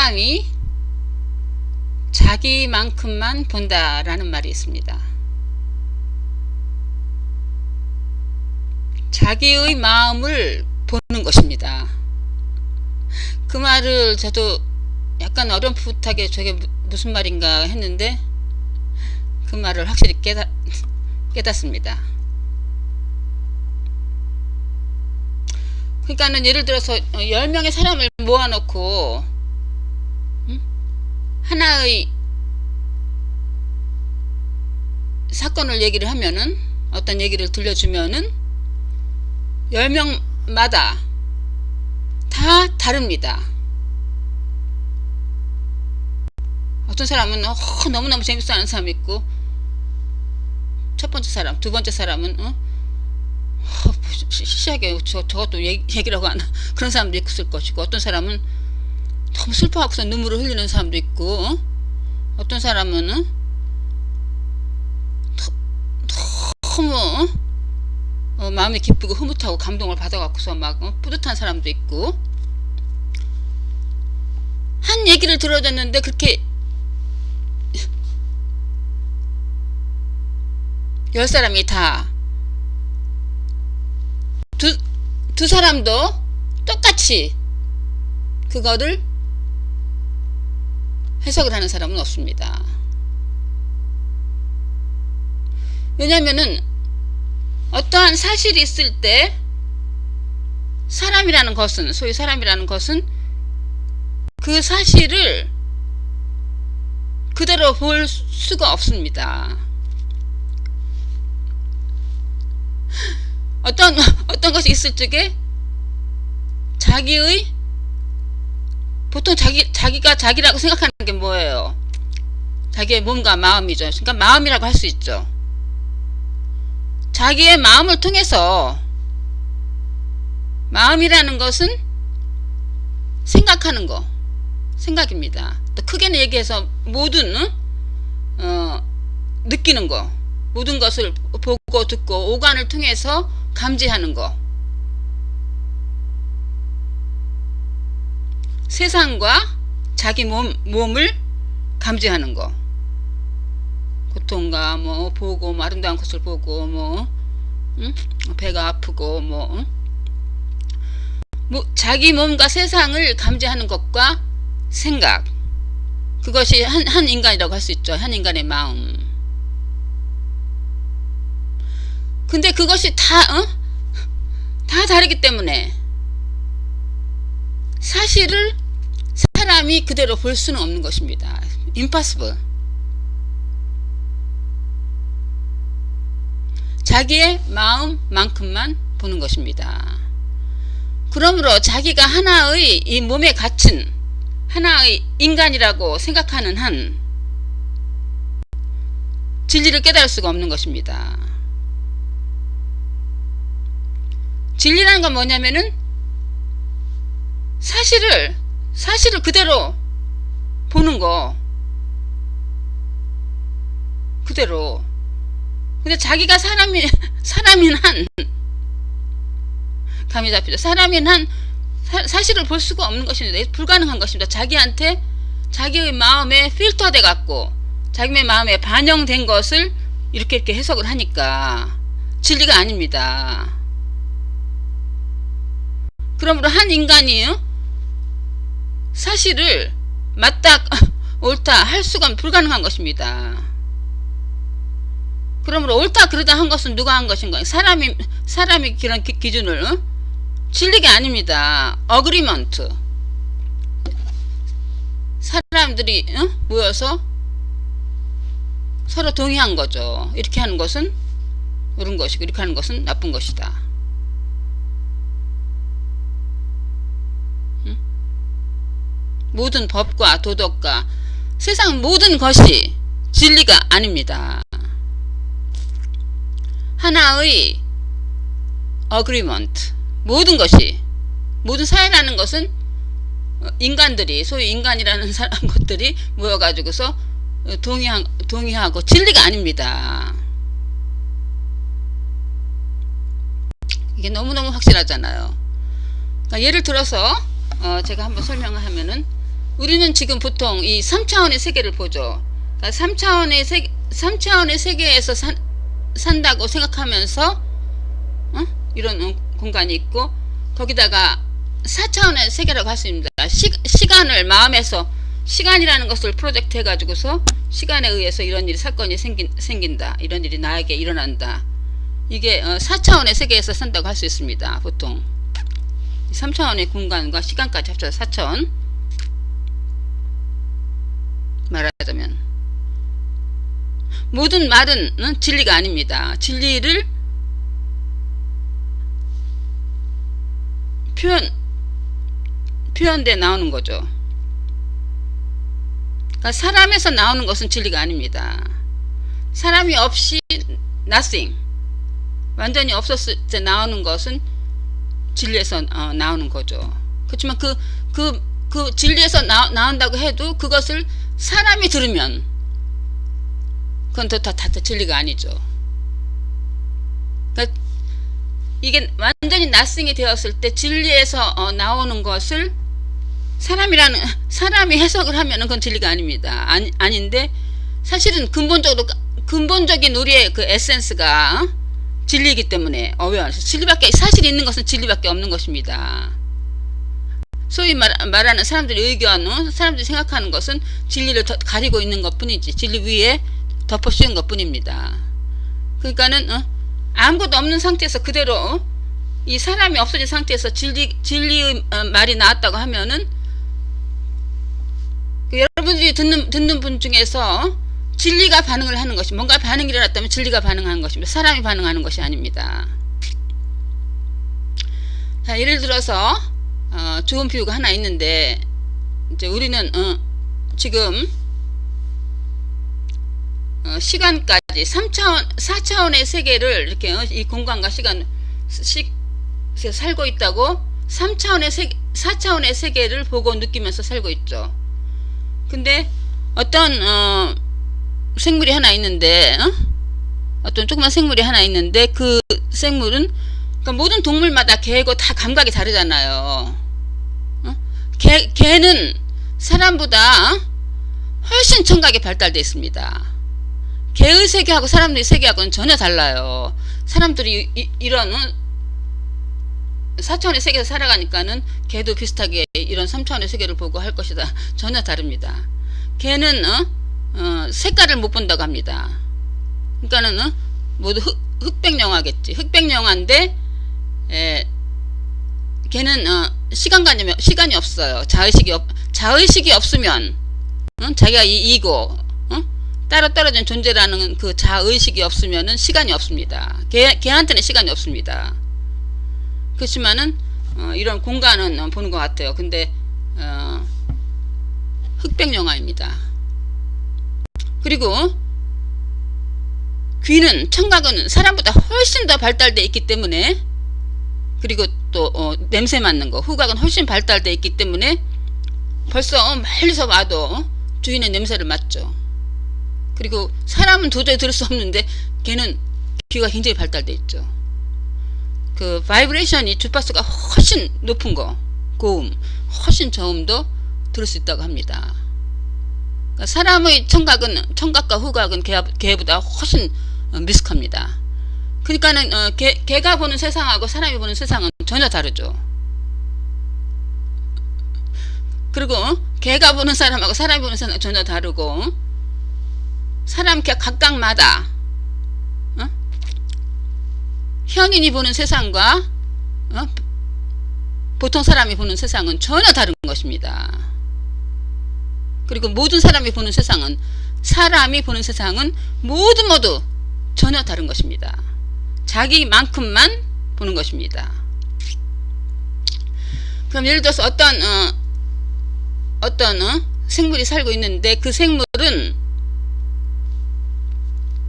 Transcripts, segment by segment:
사람이 자기만큼만 본다라는 말이 있습니다. 자기의 마음을 보는 것입니다. 그 말을 저도 약간 어렴풋하게 저게 무슨 말인가 했는데 그 말을 확실히 깨닫습니다. 그러니까는 예를 들어서 10명의 사람을 모아놓고 하나의 사건을 얘기를 하면은, 어떤 얘기를 들려주면은 10명마다 다 다릅니다. 어떤 사람은 너무너무 재밌어 하는 사람이 있고, 첫 번째 사람, 두 번째 사람은 시시하게 저것도 얘기라고 하나 그런 사람도 있을 것이고, 어떤 사람은 너무 슬퍼하고서 눈물을 흘리는 사람도 있고, 어떤 사람은 너무 마음이 기쁘고 흐뭇하고 감동을 받아갖고서 막 뿌듯한 사람도 있고, 한 얘기를 들어줬는데 그렇게 10사람이 다 두 사람도 똑같이 그거를 해석을 하는 사람은 없습니다. 왜냐면은 어떠한 사실이 있을 때 사람이라는 것은, 소위 사람이라는 것은 그 사실을 그대로 볼 수가 없습니다. 어떤 것이 있을 적에 자기의, 보통 자기가 자기라고 생각하는 게 뭐예요? 자기의 몸과 마음이죠. 그러니까 마음이라고 할 수 있죠. 자기의 마음을 통해서, 마음이라는 것은 생각하는 거, 생각입니다. 또 크게는 얘기해서 모든 느끼는 거, 모든 것을 보고 듣고 오감을 통해서 감지하는 거, 세상과 자기 몸을 감지하는 거, 고통과 보고 아름다운 것을 보고 배가 아프고 자기 몸과 세상을 감지하는 것과 생각, 그것이 한 인간이라고 할 수 있죠. 한 인간의 마음. 근데 그것이 다 다르기 때문에 사실을 사람이 그대로 볼 수는 없는 것입니다. impossible. 자기의 마음만큼만 보는 것입니다. 그러므로 자기가 하나의 이 몸에 갇힌 하나의 인간이라고 생각하는 한 진리를 깨달을 수가 없는 것입니다. 진리라는 건 뭐냐면은 사실을 그대로 보는 거, 그대로. 근데 자기가 사람인 한, 감이 잡히죠. 사람인 한 사실을 볼 수가 없는 것입니다. 불가능한 것입니다. 자기한테, 자기의 마음에 필터돼 갖고 자기의 마음에 반영된 것을 이렇게 해석을 하니까 진리가 아닙니다. 그러므로 한 인간이 사실을 맞다 옳다 할 수가 불가능한 것입니다. 그러므로 옳다 그르다 한 것은 누가 한 것인가? 사람이 그런 기준을 진리가 아닙니다. 어그리먼트. 사람들이 모여서 서로 동의한 거죠. 이렇게 하는 것은 옳은 것이고 이렇게 하는 것은 나쁜 것이다. 모든 법과 도덕과 세상 모든 것이 진리가 아닙니다. 하나의 agreement, 모든 것이, 모든 사회라는 것은 인간들이, 소위 인간이라는 것들이 모여가지고서 동의하고 진리가 아닙니다. 이게 너무너무 확실하잖아요. 그러니까 예를 들어서 제가 한번 설명을 하면은 우리는 지금 보통 이 3차원의 세계를 보죠. 그러니까 3차원의 세계에서 산다고 생각하면서 이런 공간이 있고, 거기다가 4차원의 세계라고 할 수 있습니다. 시간을 마음에서, 시간이라는 것을 프로젝트 해가지고서 시간에 의해서 이런 일이, 사건이 생긴다, 이런 일이 나에게 일어난다, 이게 4차원의 세계에서 산다고 할 수 있습니다. 보통 3차원의 공간과 시간까지 합쳐서 4차원 말하자면, 모든 말은 진리가 아닙니다. 진리를 표현돼 나오는 거죠. 그러니까 사람에서 나오는 것은 진리가 아닙니다. 사람이 없이 nothing, 완전히 없었을 때 나오는 것은 진리에서 나오는 거죠. 그렇지만 그 진리에서 나온다고 해도 그것을 사람이 들으면 그건 다 진리가 아니죠. 그러니까 이게 완전히 나싱이 되었을 때 진리에서 나오는 것을 사람이 해석을 하면 그건 진리가 아닙니다. 아닌데, 사실은 근본적인 우리의 그 에센스가 진리이기 때문에 사실 있는 것은 진리밖에 없는 것입니다. 소위 말하는 사람들의 의견, 사람들이 생각하는 것은 진리를 가리고 있는 것 뿐이지, 진리 위에 덮어 씌운 것 뿐입니다. 그러니까는 아무것도 없는 상태에서 그대로, 이 사람이 없어진 상태에서 진리의 말이 나왔다고 하면은, 여러분들이 듣는 분 중에서 진리가 반응을 하는 것이, 뭔가 반응이 일어났다면 진리가 반응하는 것입니다. 사람이 반응하는 것이 아닙니다. 자, 예를 들어서 좋은 비유가 하나 있는데, 이제 우리는 지금 시간까지 4차원의 세계를 이렇게 이 공간과 시간 살고 있다고 4차원의 세계를 보고 느끼면서 살고 있죠. 근데 어떤 생물이 하나 있는데, 어떤 조그만 생물이 하나 있는데, 그 생물은, 그러니까 모든 동물마다 개고 다 감각이 다르잖아요. 개는 사람보다 훨씬 청각이 발달되어 있습니다. 개의 세계하고 사람들의 세계하고는 전혀 달라요. 사람들이 이런 4차원의 세계에서 살아가니까는 개도 비슷하게 이런 3차원의 세계를 보고 할 것이다. 전혀 다릅니다. 개는 색깔을 못 본다고 합니다. 그러니까는 모두 흑백영화겠지. 흑백영화인데 걔는 시간이 없어요. 자의식이 없으면 자기가 이고 따로 떨어진 존재라는 그 자의식이 없으면은 시간이 없습니다. 걔한테는 시간이 없습니다. 그렇지만은 이런 공간은 보는 것 같아요. 근데 흑백영화입니다. 그리고 귀는, 청각은 사람보다 훨씬 더 발달되어 있기 때문에, 그리고 또 냄새 맡는 거, 후각은 훨씬 발달되어 있기 때문에 벌써 멀리서 와도 주인의 냄새를 맡죠. 그리고 사람은 도저히 들을 수 없는데 걔는 귀가 굉장히 발달되어 있죠. 그 바이브레이션이, 주파수가 훨씬 높은 거, 고음, 훨씬 저음도 들을 수 있다고 합니다. 그러니까 사람의 청각과 후각은 개보다 훨씬 미숙합니다. 그러니까는 개가 보는 세상하고 사람이 보는 세상은 전혀 다르죠. 그리고 개가 보는 사람하고 사람이 보는 사람은 전혀 다르고, 사람 각각마다 현인이 보는 세상과 보통 사람이 보는 세상은 전혀 다른 것입니다. 그리고 모든 사람이 보는 세상은, 사람이 보는 세상은 모두 전혀 다른 것입니다. 자기만큼만 보는 것입니다. 그럼 예를 들어서 어떤 생물이 살고 있는데, 그 생물은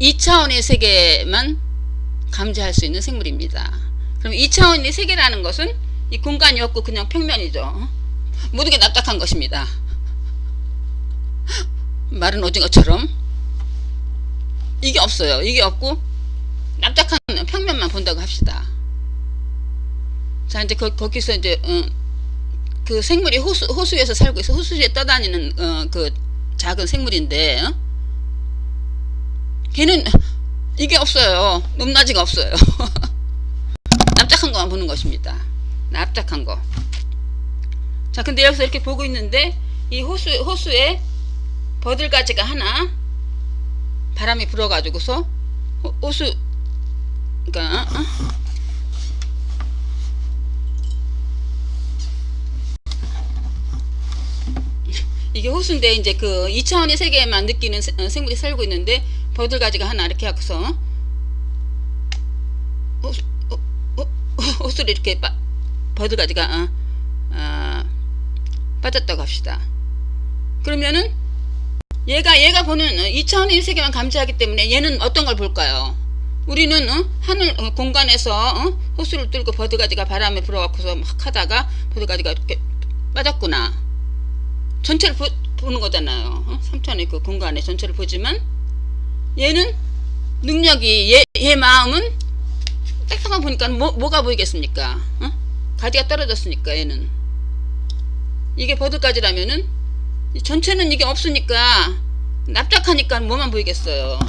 2차원의 세계만 감지할 수 있는 생물입니다. 그럼 2차원의 세계라는 것은 이 공간이 없고 그냥 평면이죠. 모든 게 납작한 것입니다. 마른 오징어처럼 이게 없어요. 이게 없고 납작한 평면만 본다고 합시다. 자, 이제 거기서 이제 그 생물이 호수에서 살고 있어. 호수에 떠다니는 그 작은 생물인데 걔는 이게 없어요. 높낮이가 없어요. 납작한 것만 보는 것입니다. 납작한 거. 자, 근데 여기서 이렇게 보고 있는데 이 호수에 버들가지가 하나 바람이 불어가지고서 호수, 그러니까 이게 호수인데 이제 그 2차원의 세계에만 느끼는 생물이 살고 있는데 버들가지가 하나 이렇게 하고서 호수를 이렇게 버들가지가 빠졌다고 합시다. 그러면은 얘가 보는 2차원의 세계만 감지하기 때문에 얘는 어떤 걸 볼까요? 우리는 하늘 공간에서 호수를 뚫고 버들가지가 바람에 불어갖고서 막 하다가 버들가지가 이렇게 빠졌구나. 전체를 보는 거잖아요. 3차원의 그 공간의 전체를 보지만 얘는 능력이 얘 마음은 딱딱한 보니까 뭐가 보이겠습니까? 가지가 떨어졌으니까 얘는. 이게 버들가지라면은 전체는 이게 없으니까 납작하니까 뭐만 보이겠어요.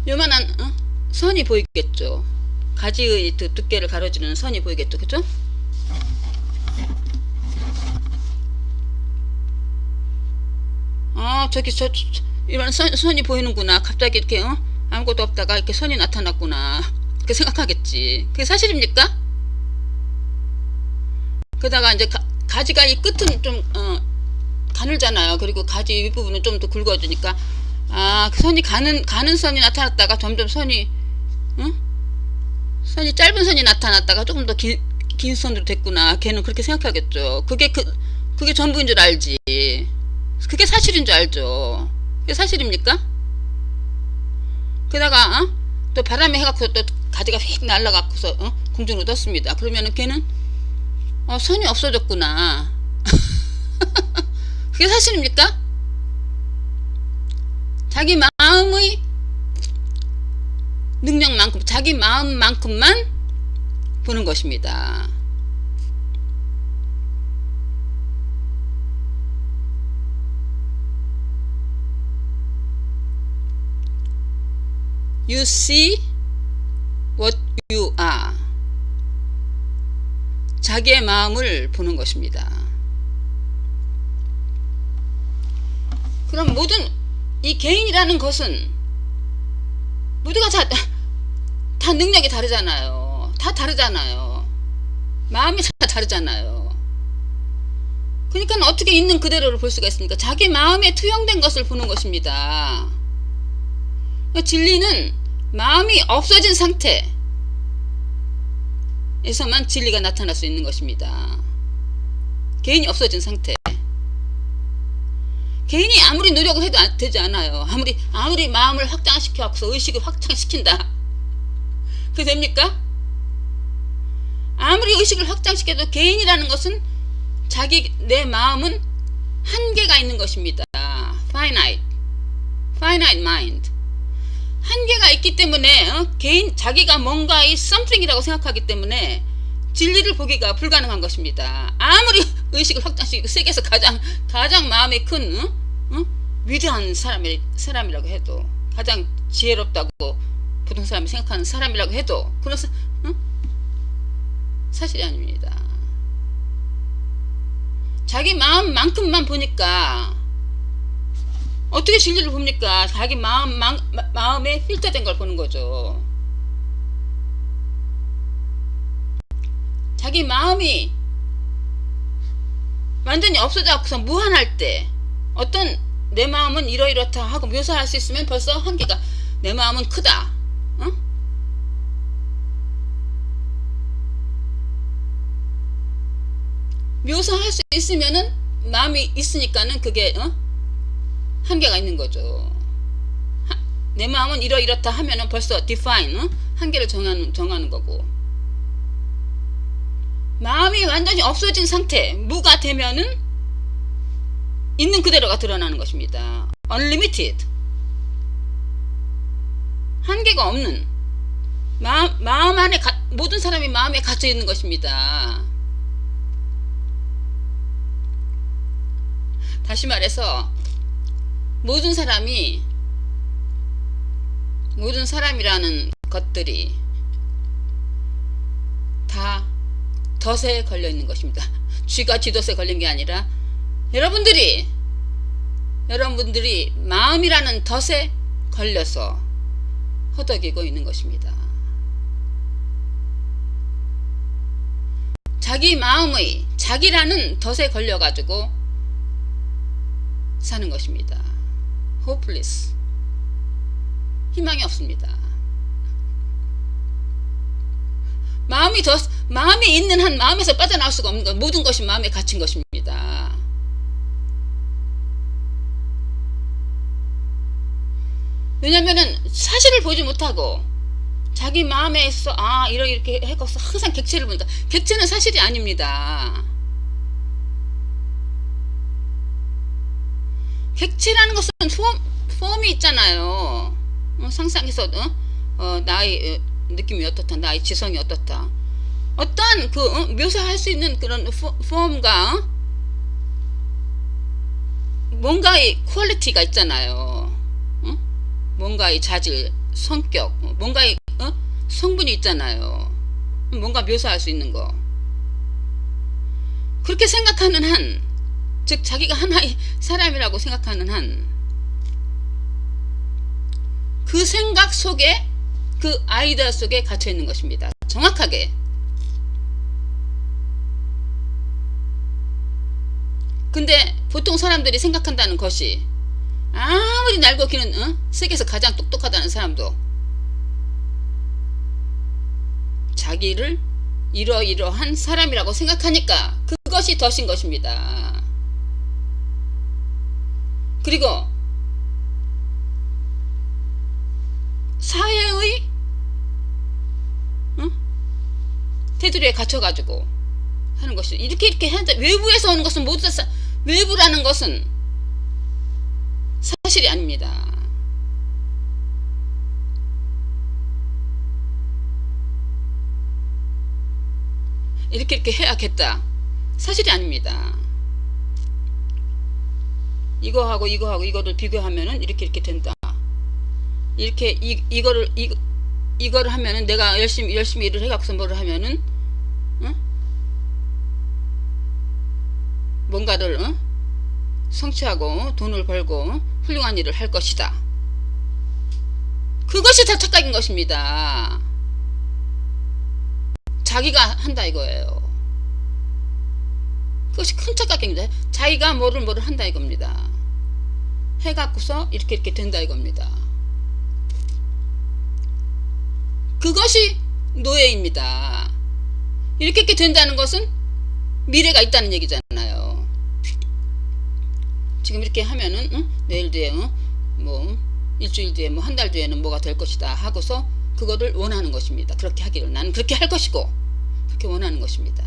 요만한 선이 보이겠죠. 가지의 두께를 가로지르는 선이 보이겠죠. 그죠? 저기 이런 선이 보이는구나. 갑자기 이렇게 아무것도 없다가 이렇게 선이 나타났구나. 그렇게 생각하겠지. 그게 사실입니까? 그러다가 이제 가지가 이 끝은 좀 가늘잖아요. 그리고 가지 윗부분은 좀 더 굵어지니까 그 선이 가는 선이 나타났다가 점점 선이 짧은 선이 나타났다가 조금 더 긴 선으로 됐구나. 걔는 그렇게 생각하겠죠. 그게 전부인 줄 알지. 그게 사실인 줄 알죠. 그게 사실입니까? 그러다가 또 바람에 해갖고 또 가지가 휙 날아가고서 공중으로 떴습니다. 그러면은 걔는 선이 없어졌구나. 그게 사실입니까? 자기 마음의 능력만큼, 자기 마음만큼만 보는 것입니다. You see what you are. 자기의 마음을 보는 것입니다. 그럼 모든 이 개인이라는 것은 모두가 다 능력이 다르잖아요. 다 다르잖아요. 마음이 다 다르잖아요. 그러니까 어떻게 있는 그대로를 볼 수가 있습니까? 자기 마음에 투영된 것을 보는 것입니다. 진리는 마음이 없어진 상태에서만 진리가 나타날 수 있는 것입니다. 개인이 없어진 상태. 개인이 아무리 노력을 해도 되지 않아요. 아무리 마음을 확장시켜서 의식을 확장시킨다. 그게 됩니까? 아무리 의식을 확장시켜도 개인이라는 것은 내 마음은 한계가 있는 것입니다. finite mind. 한계가 있기 때문에 자기가 뭔가의 something이라고 생각하기 때문에 진리를 보기가 불가능한 것입니다. 아무리 의식을 확장시키고 세계에서 가장 마음이 큰 위대한 사람이라고 해도, 가장 지혜롭다고 보통 사람이 생각하는 사람이라고 해도 그런 사실이 아닙니다. 자기 마음만큼만 보니까 어떻게 진리를 봅니까? 자기 마음에 필터된 걸 보는 거죠. 자기 마음이 완전히 없어져서 무한할 때, 내 마음은 이러이렇다 하고 묘사할 수 있으면 벌써 한계가, 내 마음은 크다. 묘사할 수 있으면은 마음이 있으니까는 그게 한계가 있는 거죠. 내 마음은 이러이렇다 하면은 벌써 define, 한계를 정하는 거고. 마음이 완전히 없어진 상태, 무가 되면은 있는 그대로가 드러나는 것입니다. unlimited. 한계가 없는, 마음 안에 모든 사람이 마음에 갇혀 있는 것입니다. 다시 말해서 모든 사람이라는 것들이 다 덫에 걸려 있는 것입니다. 쥐가 쥐덫에 걸린 게 아니라 여러분들이 마음이라는 덫에 걸려서 허덕이고 있는 것입니다. 자기 마음의 자기라는 덫에 걸려가지고 사는 것입니다. hopeless. 희망이 없습니다. 마음이 있는 한 마음에서 빠져나올 수가 없는 것. 모든 것이 마음에 갇힌 것입니다. 왜냐면은 사실을 보지 못하고 자기 마음에서 이렇게 해서 항상 객체를 본다. 객체는 사실이 아닙니다. 객체라는 것은 폼이 있잖아요. 상상해서 나의 느낌이 어떻다, 나의 지성이 어떻다, 어떠한 묘사할 수 있는 그런 폼과 뭔가의 퀄리티가 있잖아요. 뭔가의 자질, 성격, 뭔가의 성분이 있잖아요. 뭔가 묘사할 수 있는 거. 그렇게 생각하는 한, 즉 자기가 하나의 사람이라고 생각하는 한, 그 생각 속에, 그 아이디어 속에 갇혀 있는 것입니다. 정확하게. 근데 보통 사람들이 생각한다는 것이, 아무리 날고 기는 세계에서 가장 똑똑하다는 사람도 자기를 이러이러한 사람이라고 생각하니까 그것이 덫인 것입니다. 그리고 사회의 테두리에 갇혀가지고 하는 것이 이렇게 하는데, 외부에서 오는 것은 모두 다 외부라는 것은 사실이 아닙니다. 이렇게 해야겠다. 사실이 아닙니다. 이거하고 이거를 비교하면은 이렇게 된다. 이렇게 이거를 하면은 내가 열심히 일을 해갖고서 뭐를 하면은 뭔가를 성취하고 돈을 벌고 훌륭한 일을 할 것이다. 그것이 다 착각인 것입니다. 자기가 한다 이거예요. 그것이 큰 착각입니다. 자기가 뭐를 한다 이겁니다. 해갖고서 이렇게 된다 이겁니다. 그것이 노예입니다. 이렇게 된다는 것은 미래가 있다는 얘기잖아요. 지금 이렇게 하면은 내일 뒤에 뭐 일주일 뒤에 뭐 한 달 뒤에는 뭐가 될 것이다 하고서 그거를 원하는 것입니다. 그렇게 하기를 나는 그렇게 할 것이고 그렇게 원하는 것입니다.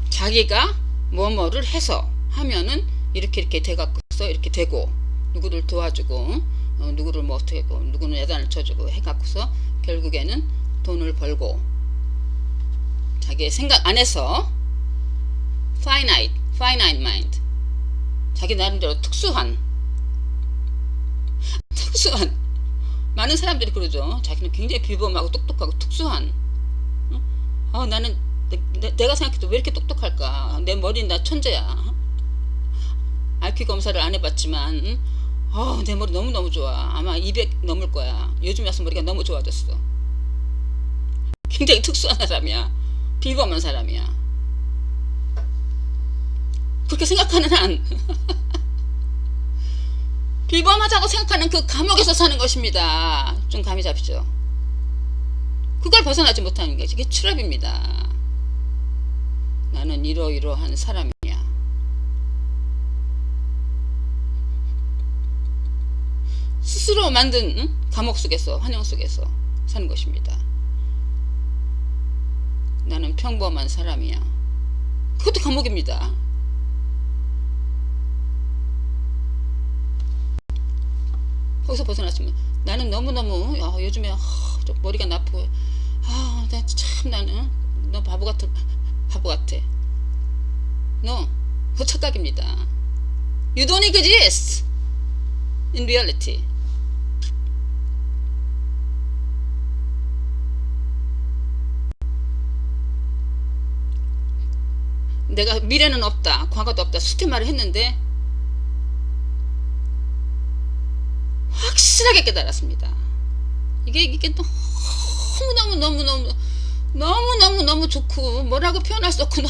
자기가 뭐를 해서 하면은 이렇게 돼갖고서 이렇게 되고, 누구를 도와주고 누구를 뭐 어떻게 하고 누구는 예단을 쳐주고 해갖고서 결국에는 돈을 벌고, 자기의 생각 안에서 finite mind, 자기 나름대로 특수한 많은 사람들이 그러죠. 자기는 굉장히 비범하고 똑똑하고 특수한, 나는 내가 생각해도 왜 이렇게 똑똑할까, 내 머리는 나 천재야. IQ 검사를 안 해봤지만 내 머리 너무너무 좋아. 아마 200 넘을 거야. 요즘 와서 머리가 너무 좋아졌어. 굉장히 특수한 사람이야. 비범한 사람이야. 그렇게 생각하는 한 비범하다고 생각하는 그 감옥에서 사는 것입니다. 좀 감이 잡히죠. 그걸 벗어나지 못하는 게 이게 트랩입니다. 나는 이러이러한 사람이야. 스스로 만든 감옥 속에서, 환영 속에서 사는 것입니다. 나는 평범한 사람이야. 그것도 감옥입니다. 거기서 벗어났으면 나는 너무너무 요즘에 좀 머리가 나쁘고 나는 너 바보 같아. No. 그거 착각입니다. You don't exist in reality. 내가 미래는 없다, 과거도 없다, 수트 말을 했는데 확실하게 깨달았습니다. 이게 너무 좋고 뭐라고 표현할 수 없고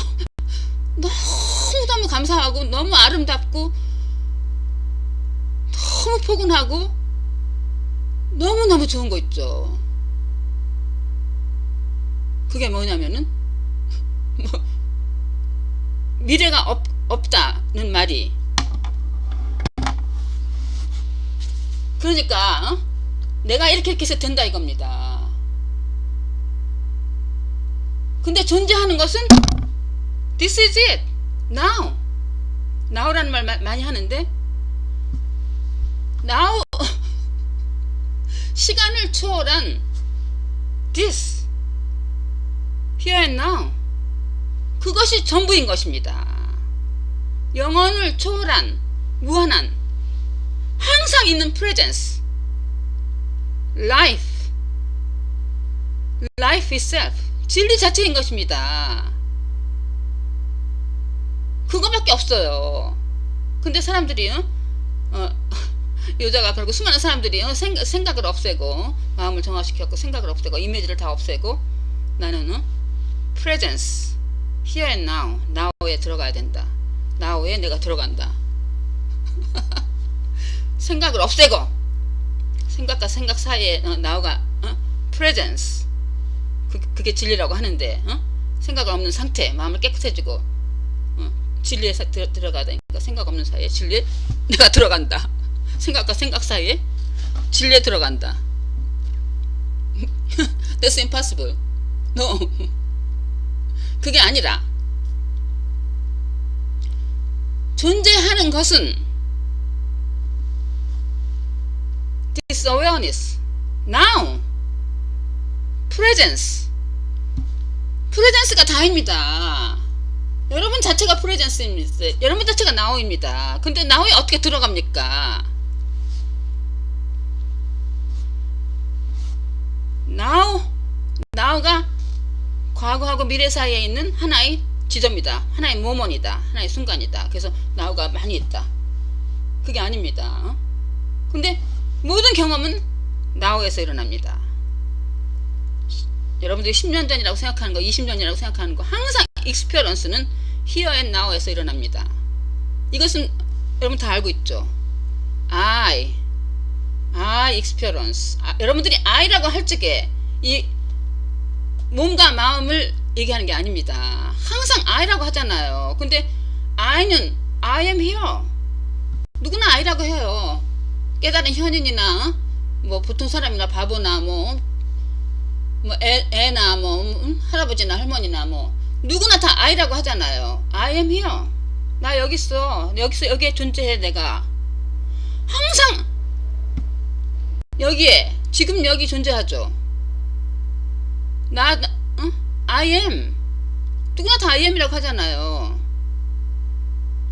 너무 감사하고 너무 아름답고 너무 포근하고 너무 좋은 거 있죠. 그게 뭐냐면은 미래가 없다는 말이, 그러니까 내가 이렇게 해서 된다 이겁니다. 근데 존재하는 것은 This is it. Now. Now라는 말 많이 하는데 Now 시간을 초월한 This Here and Now, 그것이 전부인 것입니다. 영혼을 초월한 무한한 항상 있는 presence, life itself, 진리 자체인 것입니다. 그거밖에 없어요. 근데 사람들이 여자가 그리고 수많은 사람들이 생각을 없애고 마음을 정화시켰고 생각을 없애고 이미지를 다 없애고 나는 presence, here and now, now에 들어가야 된다. now에 내가 들어간다. 생각을 없애고 생각과 생각 사이에 now가 presence, 그게 진리라고 하는데 생각 없는 상태, 마음을 깨끗해지고 진리에 들어가야 되니까 생각 없는 사이에 진리에 내가 들어간다. 생각과 생각 사이에 진리에 들어간다. That's impossible. No. 그게 아니라 존재하는 것은 this awareness, now, presence. presence가 다입니다. 여러분 자체가 presence입니다. 여러분 자체가 now입니다. 근데 now에 어떻게 들어갑니까? now가 과거하고 미래 사이에 있는 하나의 지점이다. 하나의 모먼이다. 하나의 순간이다. 그래서 now가 많이 있다. 그게 아닙니다. 근데 모든 경험은 now에서 일어납니다. 여러분들이 10년 전이라고 생각하는 거, 20년이라고 생각하는 거, 항상 experience는 here and now에서 일어납니다. 이것은 여러분 다 알고 있죠. I experience. 여러분들이 I라고 할 적에 이 몸과 마음을 얘기하는 게 아닙니다. 항상 I라고 하잖아요. 근데 I는 I am here. 누구나 I라고 해요. 깨달은 현인이나 뭐 보통 사람이나 바보나 뭐 애나 할아버지나 할머니나 누구나 다 I라고 하잖아요. I am here. 나 여기 있어. 여기에 존재해. 내가 항상 여기에 지금 여기 존재하죠. I am. 누구나 다 I am이라고 하잖아요.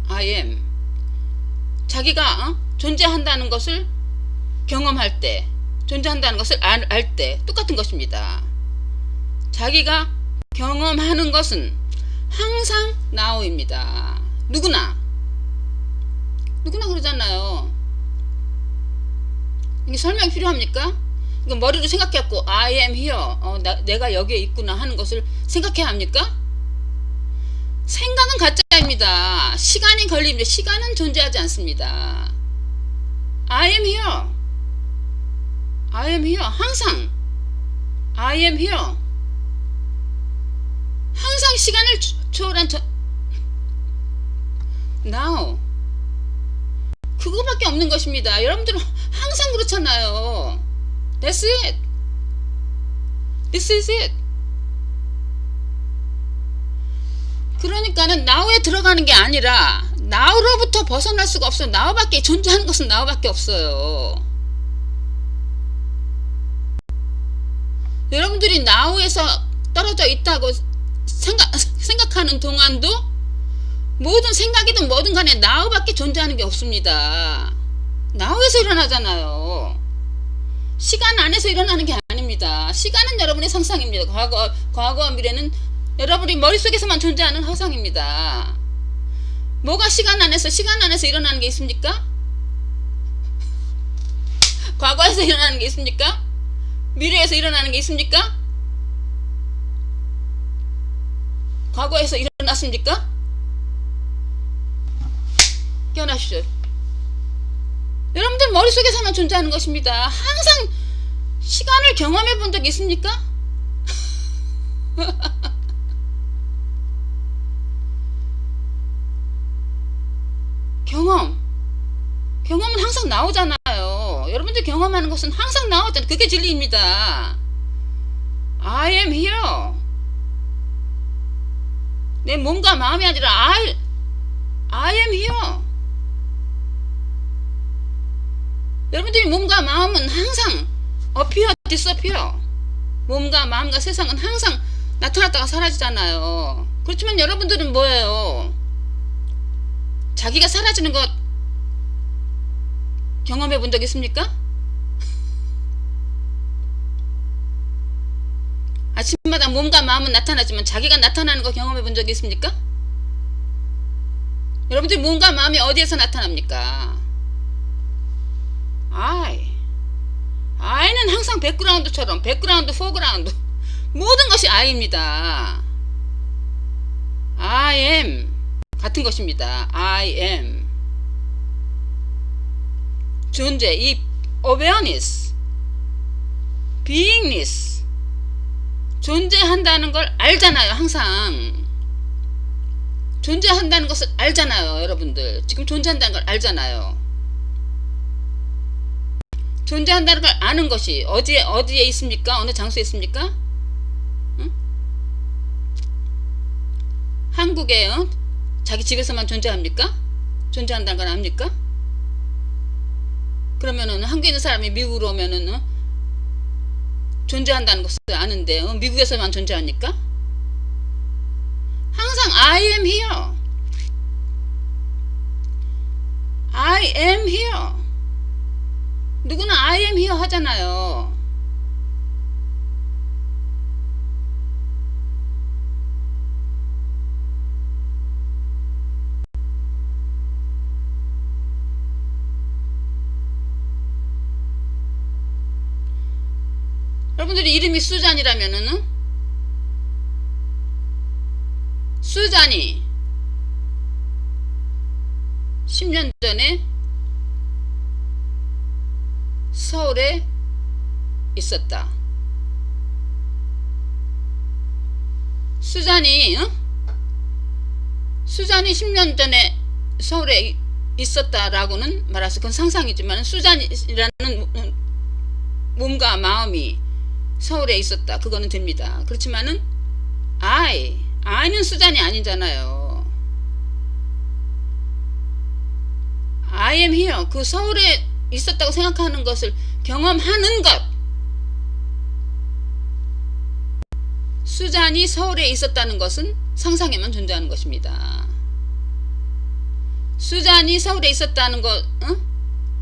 I am. 자기가 존재한다는 것을 경험할 때, 존재한다는 것을 알 때 똑같은 것입니다. 자기가 경험하는 것은 항상 now입니다. 누구나 그러잖아요. 이게 설명이 필요합니까? 이거 머리로 생각해갖고 I am here, 내가 여기에 있구나 하는 것을 생각해야 합니까? 생각은 가짜입니다. 시간이 걸립니다. 시간은 존재하지 않습니다. I am here. I am here. 항상 I am here. 항상 시간을 초월한 now. 그거밖에 없는 것입니다. 여러분들은 항상 그렇잖아요. That's it. This is it. 그러니까는 now에 들어가는 게 아니라 now로부터 벗어날 수가 없어요. now밖에 존재하는 것은 now밖에 없어요. 여러분들이 now에서 떨어져 있다고 생각하는 동안도 모든 생각이든 뭐든 간에 now밖에 존재하는 게 없습니다. now에서 일어나잖아요. 시간 안에서 일어나는 게 아닙니다. 시간은 여러분의 상상입니다. 과거와 미래는 여러분이 머릿속에서만 존재하는 허상입니다. 뭐가 시간 안에서 일어나는 게 있습니까? 과거에서 일어나는 게 있습니까? 미래에서 일어나는 게 있습니까? 과거에서 일어났습니까? 기억나시죠? 여러분들 머릿속에서만 존재하는 것입니다. 항상 시간을 경험해 본 적 있습니까? 경험은 항상 나오잖아요. 여러분들 경험하는 것은 항상 나오잖아요. 그게 진리입니다. I am here. 내 몸과 마음이 아니라 I am here. 여러분들이 몸과 마음은 항상 appear, disappear. 몸과 마음과 세상은 항상 나타났다가 사라지잖아요. 그렇지만 여러분들은 뭐예요? 자기가 사라지는 것 경험해 본 적 있습니까? 아침마다 몸과 마음은 나타나지만 자기가 나타나는 거 경험해 본 적이 있습니까? 여러분들 몸과 마음이 어디에서 나타납니까? I는 항상 백그라운드처럼 백그라운드, 포그라운드 모든 것이 I입니다. I am 같은 것입니다. I am 존재, 이 awareness, beingness 존재한다는 걸 알잖아요. 항상 존재한다는 것을 알잖아요. 여러분들 지금 존재한다는 걸 알잖아요. 존재한다는 걸 아는 것이 어디에 있습니까? 어느 장소에 있습니까? 응? 한국에 자기 집에서만 존재합니까? 존재한다는 걸 압니까? 그러면은 한국에 있는 사람이 미국으로 오면은 존재한다는 것을 아는데 미국에서만 존재합니까? 항상 I am here. I am here. 누구나 I am here 하잖아요. 여러분들이 이름이 수잔이라면은 수잔이 10년 전에 서울에 있었다. 수잔이 10년 전에 서울에 있었다라고는 말할 수, 그건 상상이지만 수잔이라는 몸과 마음이 서울에 있었다, 그거는 됩니다. 그렇지만은 I는 수잔이 아니잖아요. I am here. 그 서울에 있었다고 생각하는 것을 경험하는 것. 수잔이 서울에 있었다는 것은 상상에만 존재하는 것입니다. 수잔이 서울에 있었다는 것,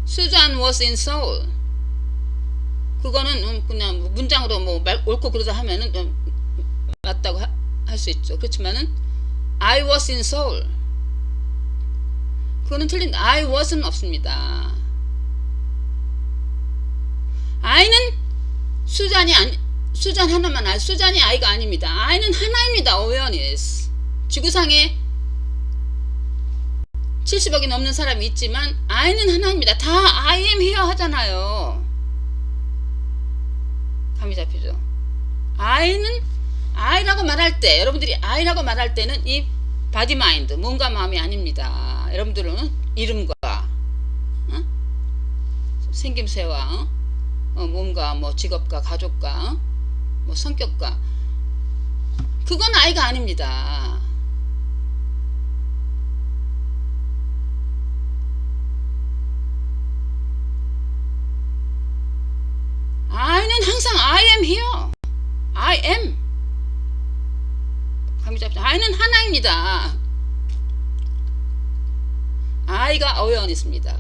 수잔 was in Seoul. 그거는 그냥 문장으로 뭐 옳고 그러다 하면은 맞다고 할 수 있죠. 그렇지만은 I was in Seoul. 그거는 틀린, I was는 없습니다. I는 수잔 하나만 수잔이 I가 아닙니다. I는 하나입니다. awareness. 지구상에 70억이 넘는 사람이 있지만 I는 하나입니다. 다 I am here 하잖아요. 감이 잡히죠? I라고 말할 때, 여러분들이 I라고 말할 때는 이 body mind, 몸과 마음이 아닙니다. 여러분들은 이름과 생김새와 몸과 뭐 직업과 가족과 뭐 성격과, 그건 I가 아닙니다. I는 항상 I am here. I am. 감이 잡히죠? I는 하나입니다. I가 awareness입니다.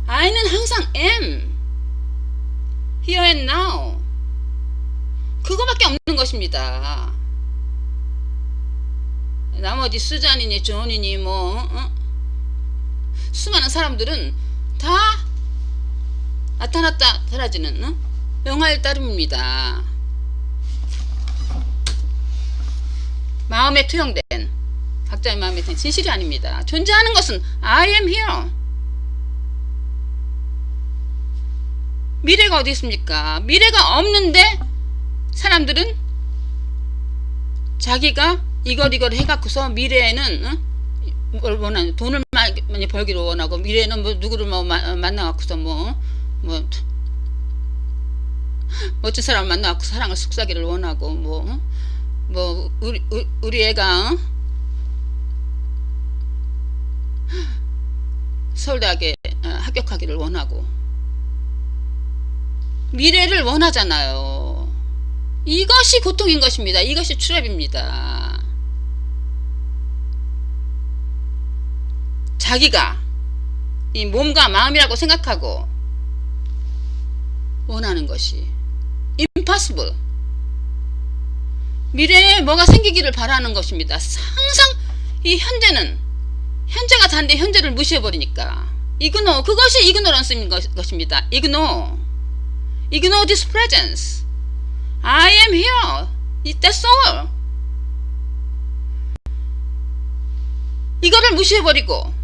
I는 항상 am, here and now. 그거밖에 없는 것입니다. 나머지 수잔이니 존이니 수많은 사람들은 다 나타났다 사라지는 영화의 따름입니다. 마음에 투영된, 각자의 마음에 투영된 진실이 아닙니다. 존재하는 것은 I am here. 미래가 어디 있습니까? 미래가 없는데 사람들은 자기가 이걸 해갖고서 미래에는 뭘 원하는, 돈을 많이 벌기를 원하고, 미래에는 누구를 만나갖고서 멋진 사람을 만나갖고 사랑을 속삭이를 원하고, 우리 애가 서울대학에 합격하기를 원하고, 미래를 원하잖아요. 이것이 고통인 것입니다. 이것이 트랩입니다. 자기가 이 몸과 마음이라고 생각하고 원하는 것이 impossible. 미래에 뭐가 생기기를 바라는 것입니다. 항상 이 현재가 다른데 현재를 무시해버리니까 ignore, 그것이 ignorance인 것입니다. ignore this presence. I am here. That's all. 이거를 무시해버리고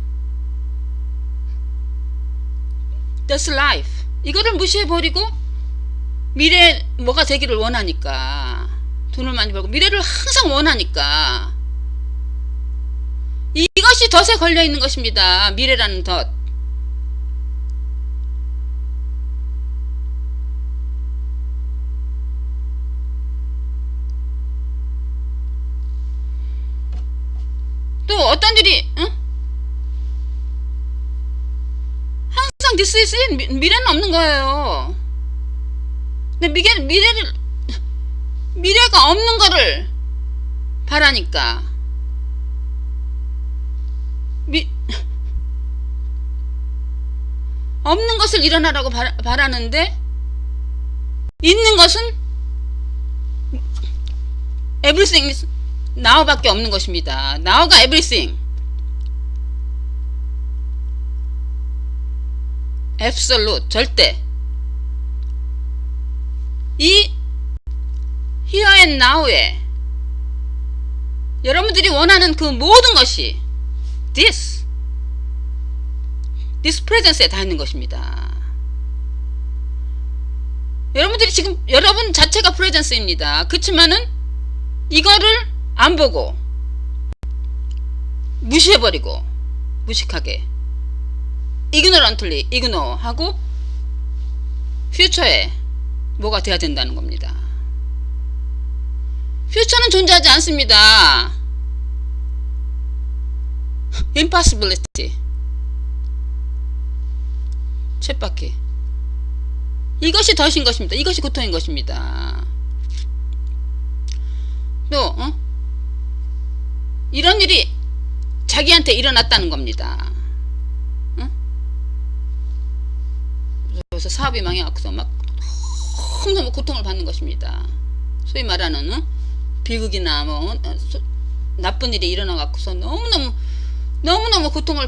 That's life. 이거를 무시해버리고 미래에 뭐가 되기를 원하니까, 돈을 많이 벌고 미래를 항상 원하니까 이것이 덫에 걸려있는 것입니다. 미래라는 덫. 또 어떤 일이 항상 this is it. 미래는 없는 거예요. 근데 미래가 없는 거를 바라니까 없는 것을 일어나라고 바라는데 있는 것은 everything is now밖에 없는 것입니다. now가 everything. absolute, 절대. 이 here and now에 여러분들이 원하는 그 모든 것이 this presence에 다 있는 것입니다. 여러분들이 지금 여러분 자체가 presence입니다. 그렇지만은 이거를 안 보고 무시해버리고 무식하게 ignorantly ignore 하고 future에 뭐가 돼야 된다는 겁니다. future는 존재하지 않습니다. impossibility, 쳇바퀴. 이것이 덫인 것입니다. 이것이 고통인 것입니다. 또 이런 일이 자기한테 일어났다는 겁니다. 그래서 사업이 망해갖고서 막 너무너무 고통을 받는 것입니다. 소위 말하는 비극이나 나쁜 일이 일어나갖고서 너무너무 고통을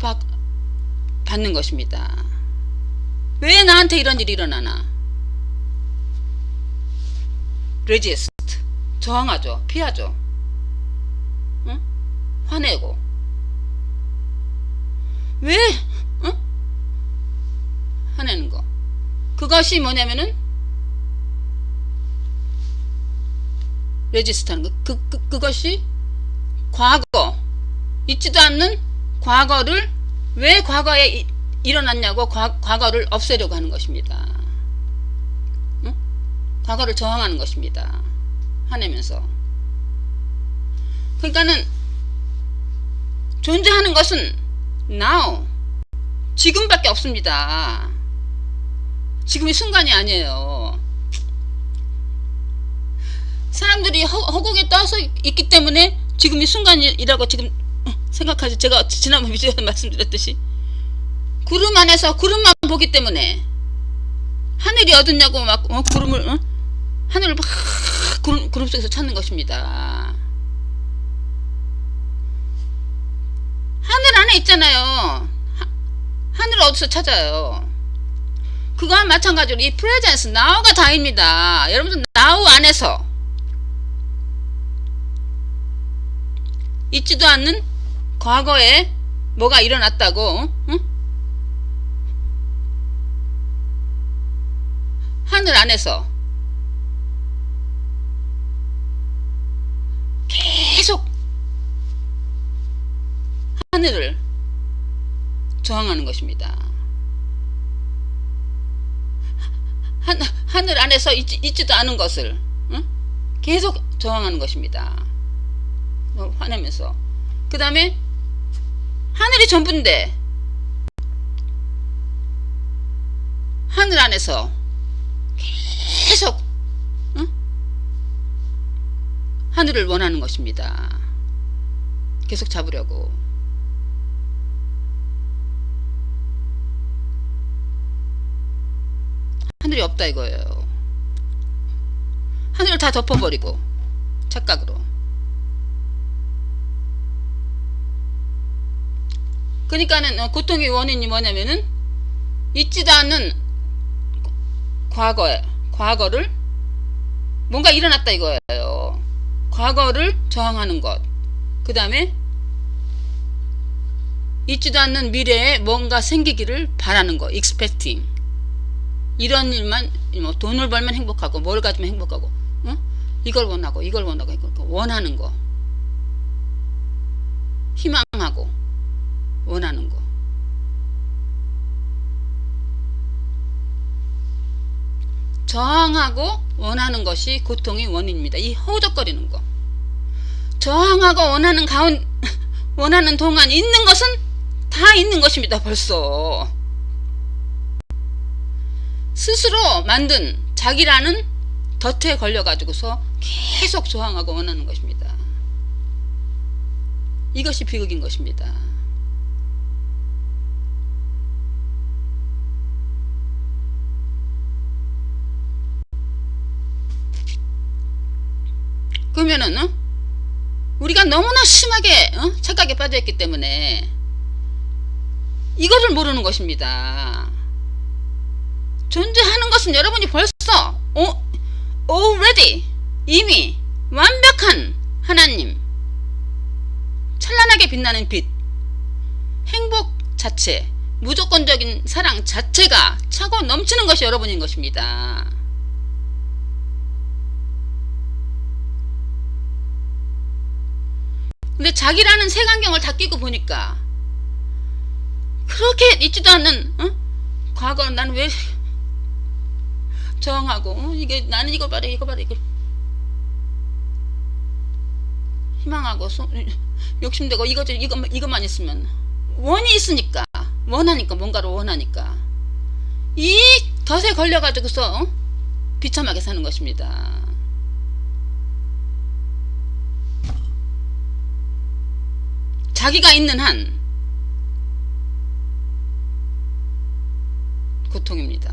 받는 것입니다. 왜 나한테 이런 일이 일어나나? resist, 저항하죠. 피하죠. 화내고. 왜? 화내는 거. 그것이 뭐냐면은 resist 하는 거. 그것이 과거, 있지도 않는 과거를 왜 과거에 일어났냐고 과거를 없애려고 하는 것입니다. 과거를 저항하는 것입니다. 화내면서. 그러니까는 존재하는 것은 now, 지금밖에 없습니다. 지금이 순간이 아니에요. 사람들이 허공에 떠서 있기 때문에 지금이 순간이라고 지금 생각하지. 제가 지난번 비디오에 말씀드렸듯이 구름 안에서 구름만 보기 때문에 하늘이 어둡냐고 막 구름을 하늘을 막 구름 속에서 찾는 것입니다. 하늘 안에 있잖아요. 하늘을 어디서 찾아요? 그거와 마찬가지로 이 프레젠스 나우가 다입니다. 여러분들 나우 안에서 있지도 않는 과거에 뭐가 일어났다고 하늘 안에서 계속 하늘을 저항하는 것입니다. 하늘 안에서 있지도 않은 것을 계속 저항하는 것입니다. 화내면서. 그 다음에 하늘이 전부인데 하늘 안에서 계속 하늘을 원하는 것입니다. 계속 잡으려고. 하늘이 없다 이거예요. 하늘을 다 덮어버리고 착각으로. 그러니까는 고통의 원인이 뭐냐면은 있지도 않는 과거를 뭔가 일어났다 이거예요. 과거를 저항하는 것. 그 다음에 있지도 않는 미래에 뭔가 생기기를 바라는 거. expecting. 이런 일만, 뭐 돈을 벌면 행복하고 뭘 가지면 행복하고 이걸 원하고 이걸 원하는 거. 희망하고 원하는 거. 저항하고 원하는 것이 고통의 원인입니다. 이 허우적거리는 거. 저항하고 원하는 동안 있는 것은 다 있는 것입니다. 벌써 스스로 만든 자기라는 덫에 걸려가지고서 계속 저항하고 원하는 것입니다. 이것이 비극인 것입니다. 그러면은 우리가 너무나 심하게 착각에 빠져있기 때문에 이거를 모르는 것입니다. 존재하는 것은 여러분이 벌써 already 이미 완벽한 하나님, 찬란하게 빛나는 빛, 행복 자체, 무조건적인 사랑 자체가 차고 넘치는 것이 여러분인 것입니다. 근데 자기라는 색안경을 다 끼고 보니까 그렇게 있지도 않는 과거는 나는 왜 저항하고 이게 나는 이거 봐라 이거 희망하고 욕심되고 이것만 있으면 원이 있으니까 원하니까 뭔가를 원하니까 이 덫에 걸려가지고서 비참하게 사는 것입니다. 자기가 있는 한 고통입니다.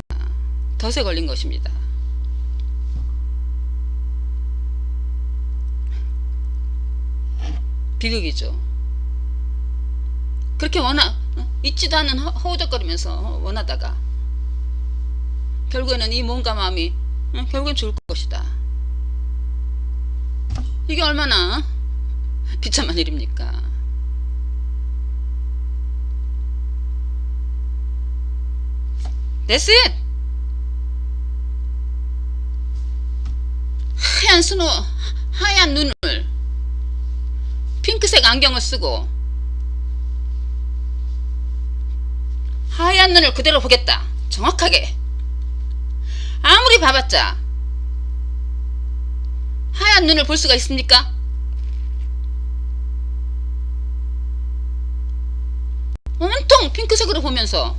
덫에 걸린 것입니다. 비극이죠. 그렇게 있지도 않은 허우적거리면서 원하다가 결국에는 이 몸과 마음이 결국엔 죽을 것이다. 이게 얼마나 비참한 일입니까? That's it. 하얀 눈을 핑크색 안경을 쓰고 하얀 눈을 그대로 보겠다. 정확하게. 아무리 봐봤자 하얀 눈을 볼 수가 있습니까? 온통 핑크색으로 보면서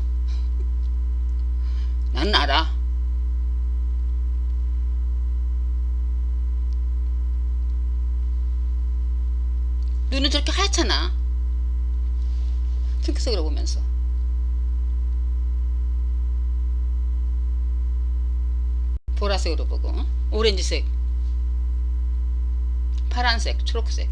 나는 알아. 눈은 저렇게 하얗잖아. 핑크색으로 보면서. 보라색으로 보고, 오렌지색, 파란색, 초록색.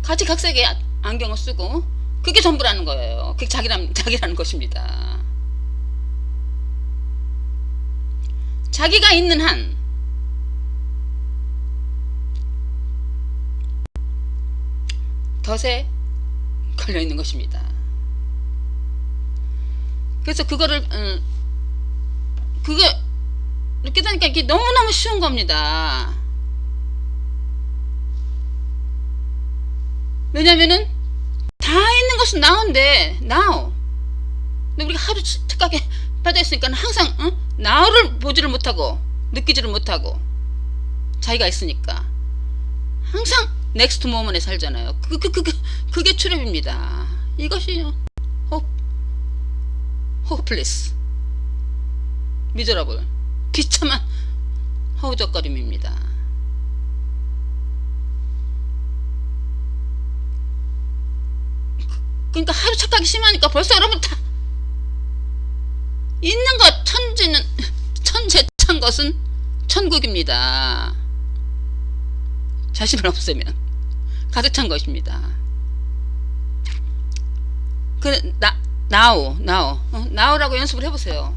같이 각색의 안경을 쓰고, 그게 전부라는 거예요. 그게 자기라는 것입니다. 자기가 있는 한, 덫에 걸려 있는 것입니다. 그래서 그거를 그거 이렇게 다니까 이게 너무너무 쉬운 겁니다. 왜냐면은 다 있는 것은 now인데 now. 근데 우리가 하루 착각에 빠져있으니까 항상 now를 보지를 못하고 느끼지를 못하고 자기가 있으니까 항상 next moment에 살잖아요. 그게 출입입니다. 이것이 hopeless, miserable, 비참한 허우적거림입니다. 그러니까 하루 착각이 심하니까 벌써 여러분 다 있는 것, 천재찬 것은 천국입니다. 자신을 없애면 가득 찬 것입니다. now라고 연습을 해보세요.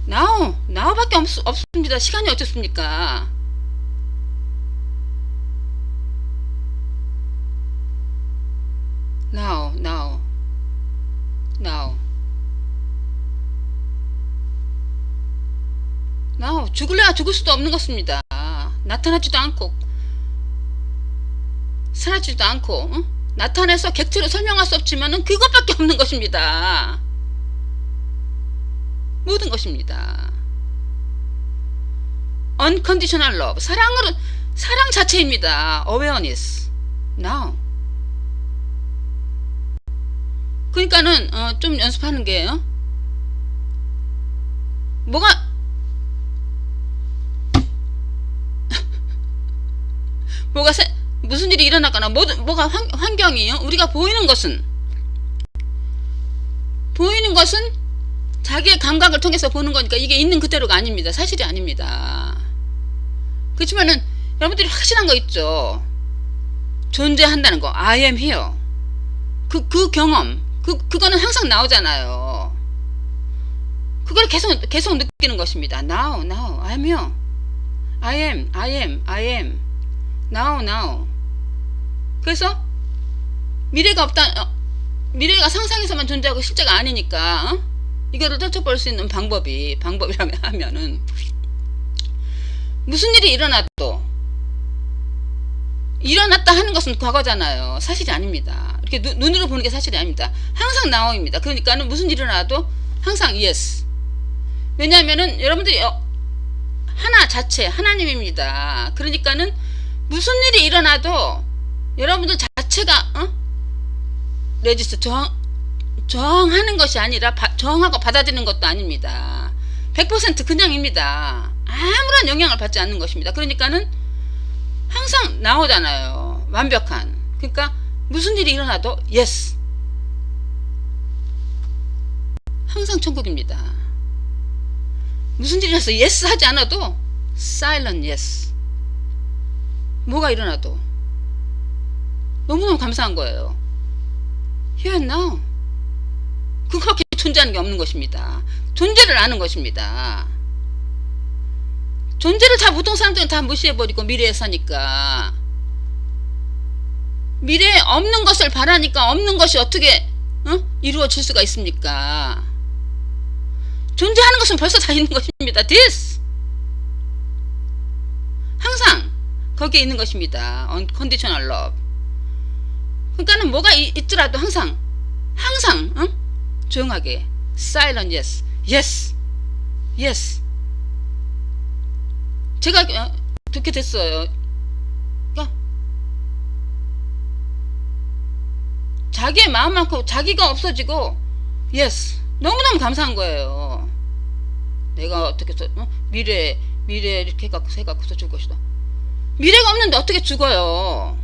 now밖에 없습니다. 시간이 어떻습니까? now 죽을래야 죽을 수도 없는 것입니다. 나타나지도 않고 사라지지도 않고 나타내서 객체로 설명할 수 없지만은 그것밖에 없는 것입니다. 모든 것입니다. unconditional love, 사랑 자체입니다. awareness, now. 그러니까는 좀 연습하는 게 무슨 일이 일어나거나 뭐가 환경이 우리가 보이는 것은 자기의 감각을 통해서 보는 거니까 이게 있는 그대로가 아닙니다. 사실이 아닙니다. 그렇지만은 여러분들이 확실한 거 있죠. 존재한다는 거, I am here. 그 경험, 그거는 항상 나오잖아요. 그걸 계속 느끼는 것입니다. Now, I am here. I am. Now. 그래서 미래가 미래가 상상에서만 존재하고 실제가 아니니까 이거를 떨쳐볼 수 있는 방법이라면 하면은 무슨 일이 일어났다 하는 것은 과거잖아요. 사실이 아닙니다. 이렇게 눈으로 보는 게 사실이 아닙니다. 항상 now입니다. 그러니까는 무슨 일이 일어나도 항상 yes. 왜냐하면은 여러분들이 하나 자체 하나님입니다. 그러니까는 무슨 일이 일어나도 여러분들 자체가 레지스트 저항하는 것이 아니라 저항하고 받아들이는 것도 아닙니다. 100% 그냥입니다. 아무런 영향을 받지 않는 것입니다. 그러니까는 항상 나오잖아요. 완벽한. 그러니까 무슨 일이 일어나도 yes. 항상 천국입니다. 무슨 일이 일어나서 yes 하지 않아도 silent yes. 뭐가 일어나도 너무너무 감사한 거예요. Here and now. 그렇게 존재하는 게 없는 것입니다. 존재를 아는 것입니다. 존재를 보통 사람들은 다 무시해버리고 미래에 사니까. 미래에 없는 것을 바라니까 없는 것이 어떻게 이루어질 수가 있습니까? 존재하는 것은 벌써 다 있는 것입니다. This. 항상 거기에 있는 것입니다. unconditional love. 그러니까는 뭐가 있더라도 항상 조용하게 silent yes. 제가 그렇게 됐어요. 그러니까 자기의 마음 많고 자기가 없어지고 yes. 너무너무 감사한 거예요. 내가 어떻게 해서 미래 이렇게 해갖고서 죽을 것이다. 미래가 없는데 어떻게 죽어요?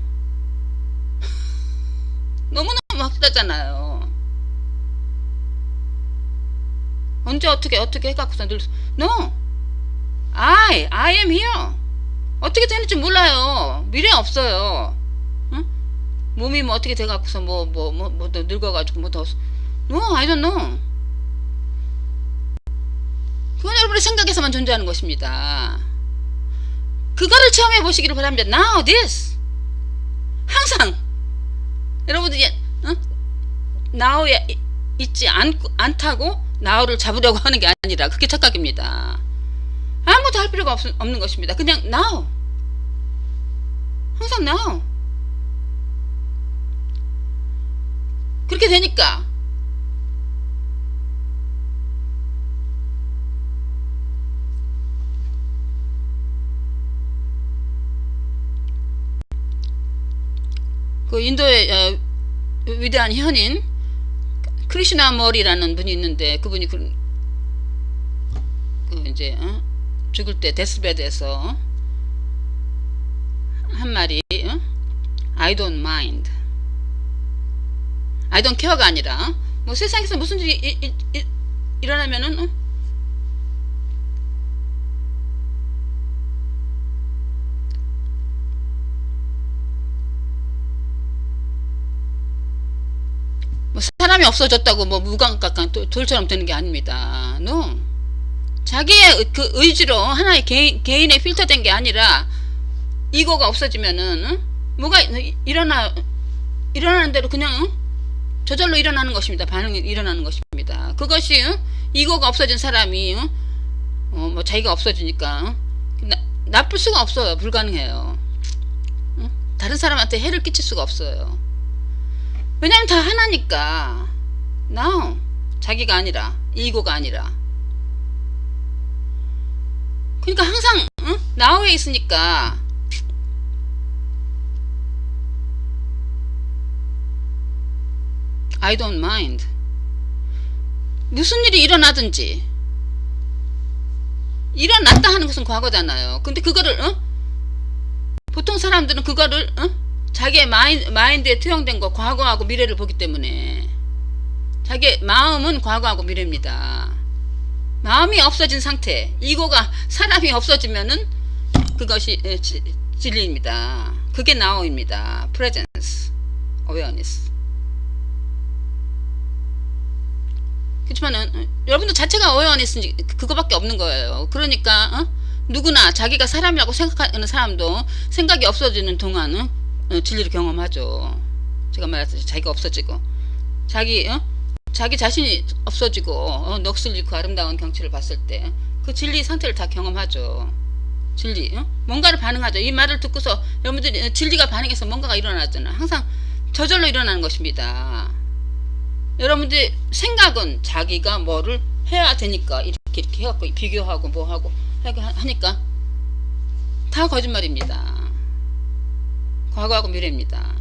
너무너무 확실하잖아요. 언제 어떻게 해갖고서 늘 No, I am here. 어떻게 되는지 몰라요. 미래 없어요. 응? 몸이 뭐 어떻게 돼갖고서 더 늙어가지고 뭐 더 No, I don't know. 그건 여러분의 생각에서만 존재하는 것입니다. 그거를 체험해 보시기를 바랍니다. Now this. 항상 여러분들이 now에 있지 않다고 now를 잡으려고 하는 게 아니라 그게 착각입니다. 아무것도 할 필요가 없는 것입니다. 그냥 now. 항상 now. 그렇게 되니까 그 인도의 위대한 현인 크리슈나 머리라는 분이 있는데 그분이 그 이제 죽을 때 데스베드에서 한 말이 I don't mind, I don't care가 아니라 뭐 세상에서 무슨 일이 일어나면은 뭐 사람이 없어졌다고 뭐 무감각한 돌처럼 되는 게 아닙니다. No. 자기의 그 의지로 하나의 개인의 필터된 게 아니라 이거가 없어지면은 뭐가 일어나는 대로 그냥 저절로 일어나는 것입니다. 반응이 일어나는 것입니다. 그것이 이거가 없어진 사람이 뭐 자기가 없어지니까 나쁠 수가 없어요. 불가능해요. 다른 사람한테 해를 끼칠 수가 없어요. 왜냐면 다 하나니까. now 자기가 아니라 이거가 아니라. 그러니까 항상 now에 있으니까 I don't mind. 무슨 일이 일어나든지 일어났다 하는 것은 과거잖아요. 근데 그거를 보통 사람들은 그거를 자기의 마인드에 투영된 거 과거하고 미래를 보기 때문에 자기의 마음은 과거하고 미래입니다. 마음이 없어진 상태, 이거가 사람이 없어지면은 그것이 진리입니다. 그게 now입니다. presence, awareness. 그렇지만은 여러분들 자체가 awareness 그거밖에 없는 거예요. 그러니까 누구나 자기가 사람이라고 생각하는 사람도 생각이 없어지는 동안 진리를 경험하죠. 제가 말했듯이 자기가 없어지고 자기 자신이 없어지고 넋을 잃고 아름다운 경치를 봤을 때 그 진리 상태를 다 경험하죠. 진리 뭔가를 반응하죠. 이 말을 듣고서 여러분들이 진리가 반응해서 뭔가가 일어나잖아요. 항상 저절로 일어나는 것입니다. 여러분들 생각은 자기가 뭐를 해야 되니까 이렇게 해갖고 비교하고 뭐하고 하니까 다 거짓말입니다. 과거하고 미래입니다.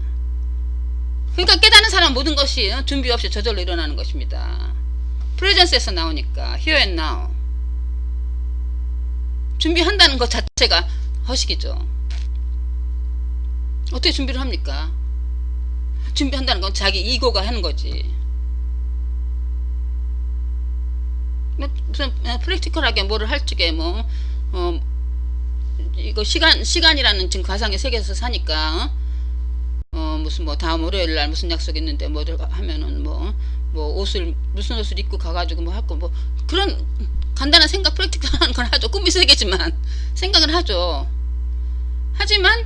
그러니까 깨닫는 사람 모든 것이 준비 없이 저절로 일어나는 것입니다. 프레젠스에서 나오니까 here and now. 준비한다는 것 자체가 허식이죠. 어떻게 준비를 합니까? 준비한다는 건 자기 이고가 하는 거지. 무슨 프랙티컬하게 뭐를 할 적에 이거 시간이라는 지금 가상의 세계에서 사니까 무슨 다음 월요일 날 무슨 약속 있는데 뭐를 하면은 무슨 옷을 입고 가가지고 하고 그런 간단한 생각 프랙티컬한 건 하죠. 꿈이 세계지만 생각은 하죠. 하지만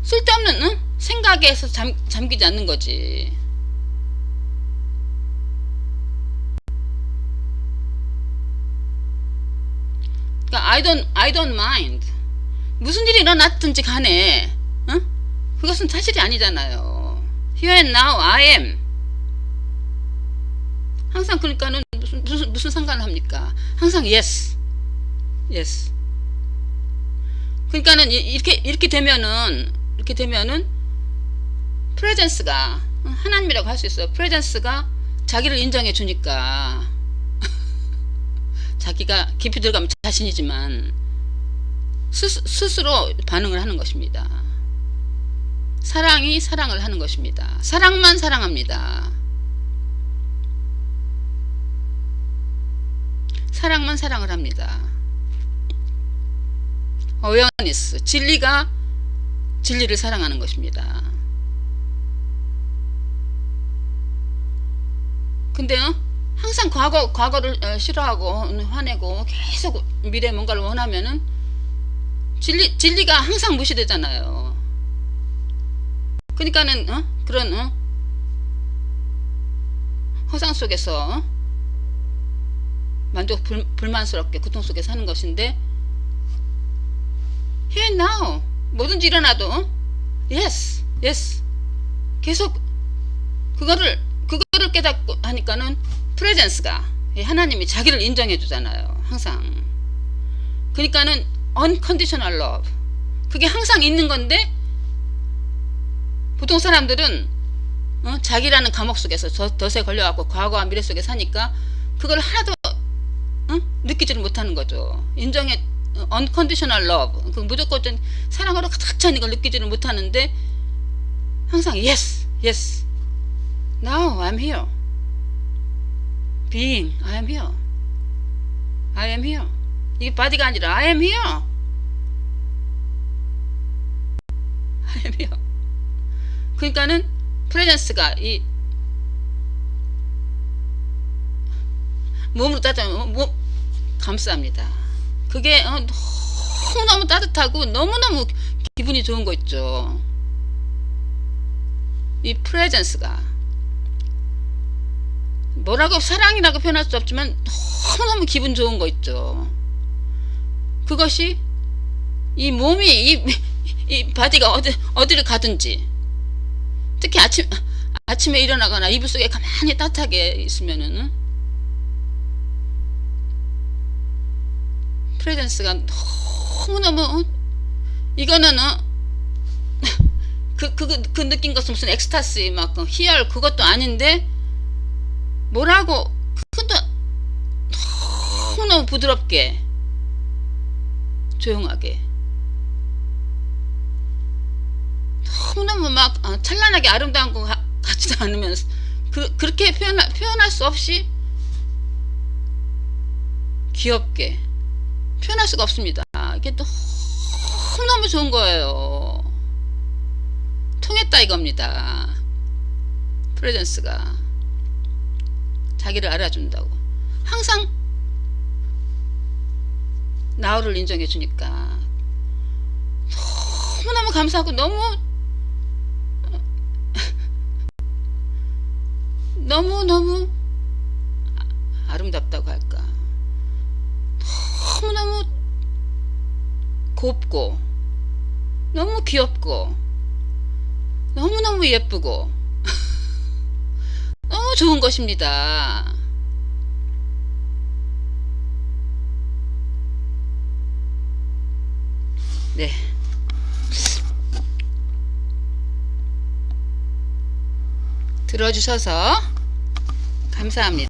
쓸데없는 생각에서 잠기지 않는 거지. 그러니까 I don't mind. 무슨 일이 일어났든지 간에 그것은 사실이 아니잖아요. Here and now I am. 항상 그러니까는 무슨 상관을 합니까? 항상 yes. yes. 그러니까는 이렇게 되면은 프레젠스가 하나님이라고 할 수 있어요. 프레젠스가 자기를 인정해 주니까 자기가 깊이 들어가면 자신이지만 스스로 반응을 하는 것입니다. 사랑이 사랑을 하는 것입니다. 사랑만 사랑합니다. 사랑만 사랑을 합니다. 어웨어니스, 진리가 진리를 사랑하는 것입니다. 근데 항상 과거를 싫어하고 화내고 계속 미래에 뭔가를 원하면은 진리가 항상 무시되잖아요. 그러니까는 그런 허상 속에서 불만스럽게 고통 속에 사는 것인데, here now 뭐든지 일어나도 yes 계속 그거를 깨닫고 하니까는 프레젠스가, 하나님이 자기를 인정해 주잖아요. 항상. 그러니까는 unconditional love, 그게 항상 있는 건데, 보통 사람들은 자기라는 감옥 속에서 덫에 걸려갖고 과거와 미래 속에 사니까 그걸 하나도 느끼지를 못하는 거죠. 인정해, unconditional love, 그 무조건 사랑으로 가득 찬 이걸 느끼지를 못하는데, 항상 yes now I'm here being, I am here 이게 바디가 아니라 I am here 그러니까는 프레젠스가 이 몸으로 따지면 감싸합니다. 그게 너무너무 따뜻하고 너무너무 기분이 좋은 거 있죠. 이 프레젠스가 뭐라고 사랑이라고 표현할 수 없지만 너무너무 기분 좋은 거 있죠. 그것이 이 몸이 이 바디가 어디를 가든지, 특히 아침에 일어나거나 이불 속에 가만히 따뜻하게 있으면은 프레젠스가 너무너무, 이거는 그 느낀 것은 무슨 엑스타시 막 희열 그것도 아닌데, 뭐라고 그것도 너무너무 부드럽게 조용하게 너무너무 막 찬란하게 아름다운 것 같지도 않으면서 그렇게 표현할 수 없이 귀엽게 표현할 수가 없습니다. 이게 너무너무 좋은 거예요. 통했다 이겁니다. 프레젠스가 자기를 알아준다고, 항상 나를 인정해 주니까 너무너무 감사하고 너무너무 아름답다고 할까, 너무너무 곱고 너무 귀엽고 너무너무 예쁘고 너무 좋은 것입니다. 네. 들어주셔서 감사합니다.